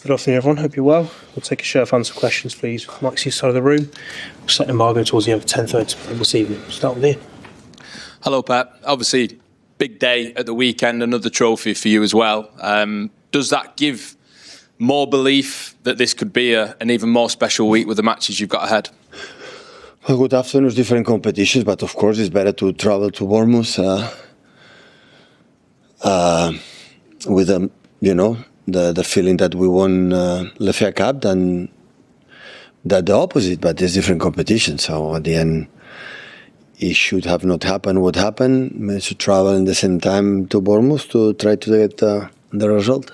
Good afternoon, everyone. Hope you're well. We'll take a show of hands for questions, please. Mike's your side of the room. We'll set an embargo towards the end of 10:30 this evening. Start with you. Hello, Pep. Obviously, big day at the weekend, another trophy for you as well. Does that give more belief that this could be an even more special week with the matches you've got ahead? Well, good afternoon. Different competitions, but of course it's better to travel to Bournemouth with the feeling that we won the FA Cup than that the opposite. But there's different competitions, so at the end it should have not happened. What happened? We should travel in the same time to Bournemouth to try to get the result.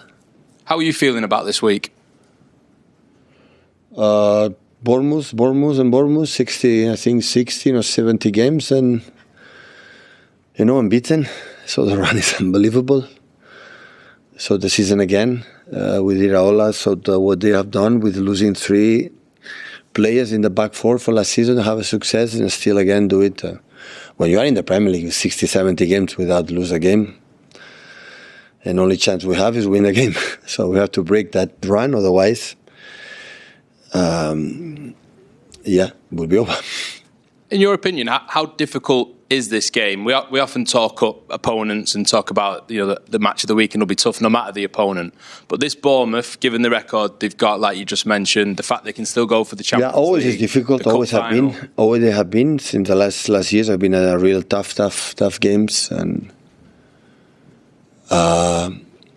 How are you feeling about this week? Bournemouth, 16 or 70 games, and unbeaten. So the run is unbelievable. So the season again with Iraola. So what they have done with losing 3 players in the back 4 for last season, have a success and still again do it. When you are in the Premier League, 60, 70 games without lose a game, and only chance we have is win a game. So we have to break that run, otherwise, we'll be over. In your opinion, how difficult is this game? We often talk up opponents and talk about the match of the week, and it'll be tough no matter the opponent. But this Bournemouth, given the record they've got, like you just mentioned, the fact they can still go for the Champions League. Yeah, always is difficult. Always have been. Always they have been since the last years. Have been a real tough games. And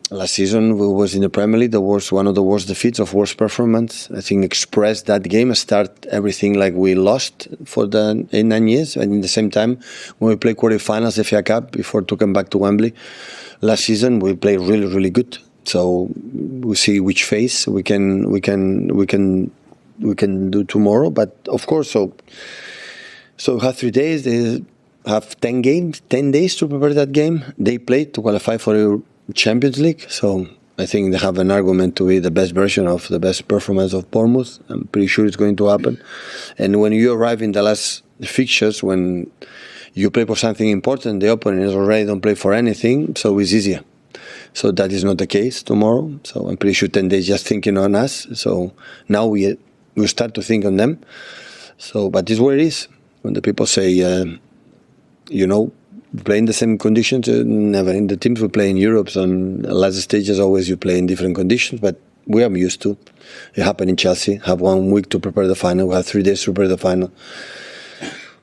last season we was in the Premier League, one of the worst defeats, of worst performance. I think expressed that game, start everything like we lost for the 8-9 years, and in the same time when we play quarterfinals, the FA Cup, before to come back to Wembley last season, we played really, really good. So we'll see which phase we can do tomorrow. But of course, so we have 3 days. They have 10 days to prepare that game. They played to qualify for the Champions League, so I think they have an argument to be the best version of the best performance of Bournemouth. I'm pretty sure it's going to happen. And when you arrive in the last fixtures, when you play for something important, the opponent already don't play for anything, so it's easier. So that is not the case tomorrow. So I'm pretty sure 10 days just thinking on us. So now we start to think on them. So, but this is where it is. When the people say, play in the same conditions, never in the teams we play in Europe. So on the last stages, always you play in different conditions, but we are used to. It happened in Chelsea, have 1 week to prepare the final, we have 3 days to prepare the final,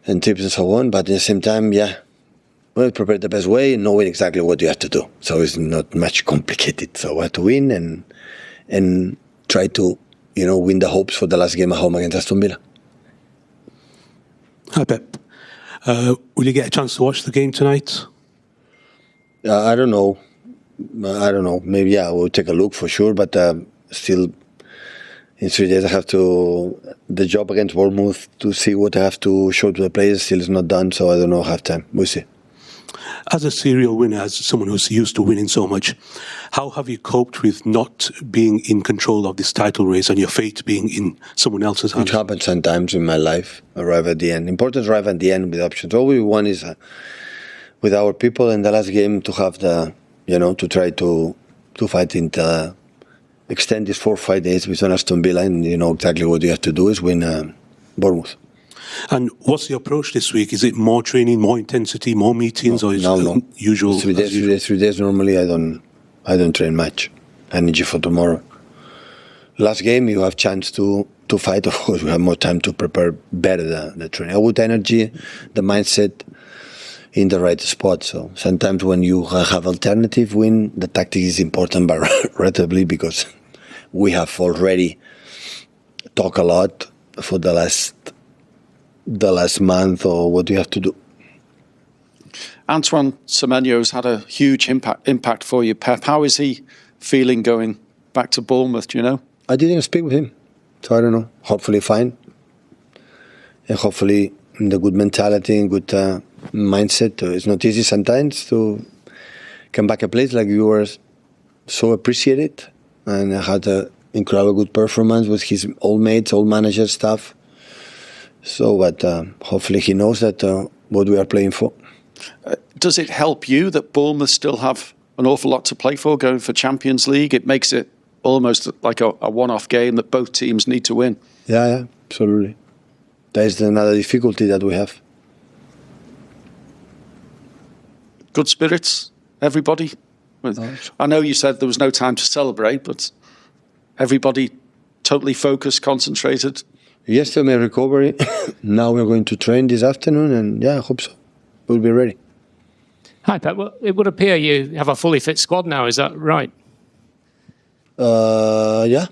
and tips and so on. But at the same time, we'll prepare the best way, knowing exactly what you have to do. So it's not much complicated. So we have to win and try to, win the hopes for the last game at home against Aston Villa. Hi, Pep. Will you get a chance to watch the game tonight? I don't know. Maybe, we'll take a look for sure. But still, in 3 days, I have the job against Bournemouth to see what I have to show to the players. Still is not done, so I don't know, have time. We'll see. As a serial winner, as someone who's used to winning so much, how have you coped with not being in control of this title race and your fate being in someone else's hands? It happens sometimes in my life. Arrive at the end. Important to arrive at the end with options. All we want is with our people in the last game to have to try to fight in the extend these 4 or 5 days with Aston Villa, and exactly what you have to do is win Bournemouth. And what's the approach this week? Is it more training, more intensity, more meetings, or is it usual? 3 days. Normally, I don't train much. Energy for tomorrow. Last game, you have chance to fight. Of course, we have more time to prepare better the training. With energy, the mindset in the right spot. So sometimes when you have alternative win, the tactic is important, but relatively, because we have already talked a lot for the last month, or what do you have to do. Antoine Semenyo has had a huge impact for you, Pep. How is he feeling going back to Bournemouth, do you know? I didn't speak with him, so I don't know. Hopefully fine. And hopefully in the good mentality and good mindset. It's not easy sometimes to come back a place like you were so appreciated, and had an incredible good performance with his old mates, old manager, staff. So, but hopefully he knows that what we are playing for. Does it help you that Bournemouth still have an awful lot to play for, going for Champions League? It makes it almost like a one-off game that both teams need to win. Yeah, absolutely. That is another difficulty that we have. Good spirits, everybody. I know you said there was no time to celebrate, but everybody totally focused, concentrated. Yesterday, my recovery. Now we're going to train this afternoon, and I hope so. We'll be ready. Hi, Pep. Well, it would appear you have a fully fit squad now. Is that right? Yeah.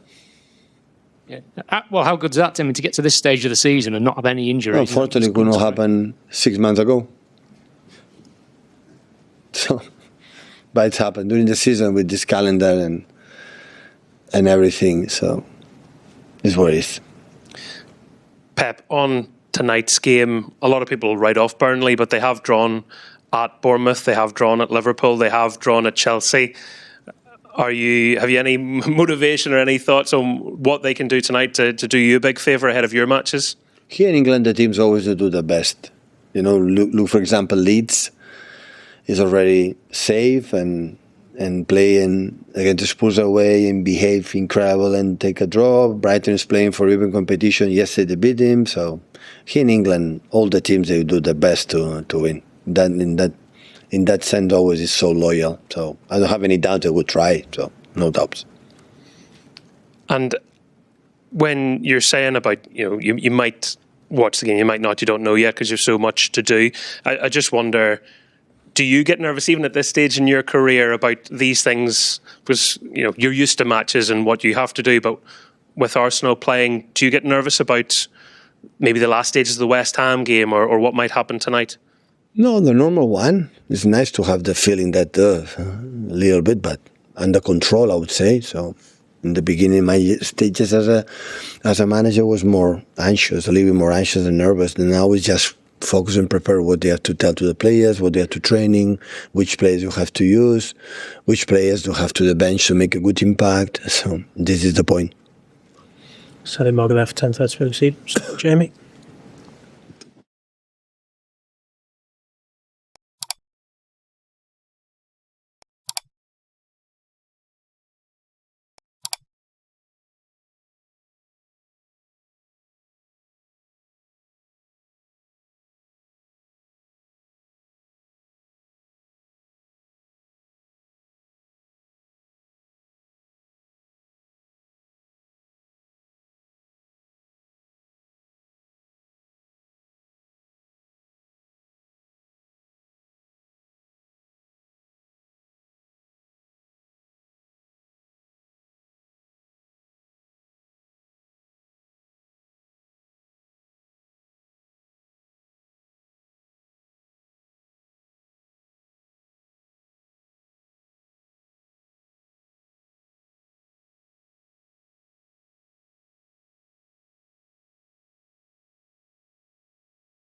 Well, how good's that, Timmy, to get to this stage of the season and not have any injuries? Unfortunately, it could not happen 6 months ago. So, but it's happened during the season with this calendar and everything. So, it's what it is. Pep, on tonight's game, a lot of people write off Burnley, but they have drawn at Bournemouth, they have drawn at Liverpool, they have drawn at Chelsea. Have you any motivation or any thoughts on what they can do tonight to do you a big favour ahead of your matches? Here in England, the teams always do the best. Look for example, Leeds is already safe and playing against Spurs away and behave incredible and take a draw. Brighton is playing for even competition. Yesterday they beat him. So here in England, all the teams, they do their best to win. In that sense, always is so loyal. So I don't have any doubt they would try. So no doubts. And when you're saying about, you might watch the game, you might not, you don't know yet because there's so much to do. I just wonder, do you get nervous even at this stage in your career about these things? Because, you're used to matches and what you have to do, but with Arsenal playing, do you get nervous about maybe the last stages of the West Ham game or what might happen tonight? No, the normal one. It's nice to have the feeling that a little bit, but under control, I would say. So in the beginning, my stages as a manager was more anxious, a little bit more anxious and nervous. And now it's just focus and prepare what they have to tell to the players, what they have to training, which players you have to use, which players you have to the bench to make a good impact. So this is the point. Saturday Margaret for 10:30 Jamie.